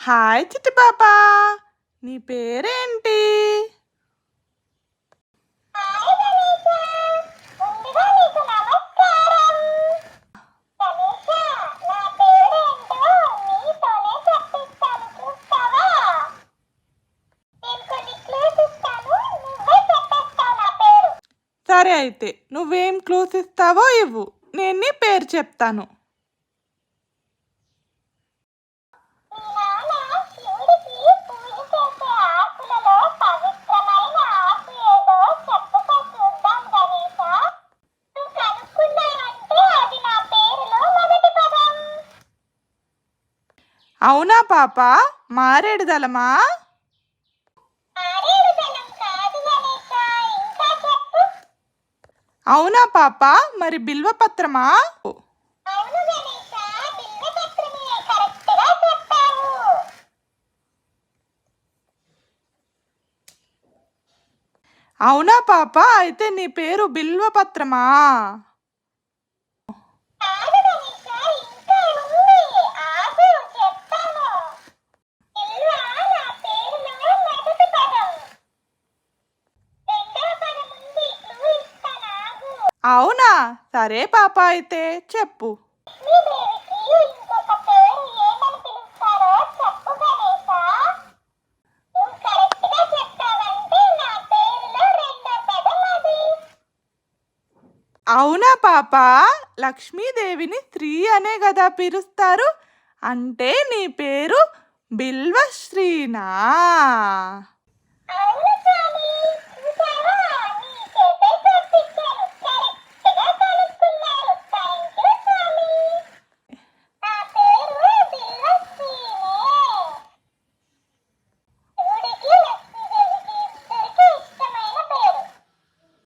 Hi చిట్టి పాపా, నీ పేరేంటి? సరే అయితే నువ్వేం క్లూస్ ఇస్తావో ఇవ్వు, నేను నీ పేరు చెప్తాను. అవునా పాపా, మారేడు దళమా? అవునా పాపా, మరి బిల్వపత్రమా? అవునా పాపా, అయితే నీ పేరు బిల్వపత్రమా? అవునా, సరే పాపా, అయితే చెప్పు. అవునా పాపా, లక్ష్మీదేవిని స్త్రీ అనే కదా పిలుస్తారు, అంటే నీ పేరు బిల్వశ్రీనా?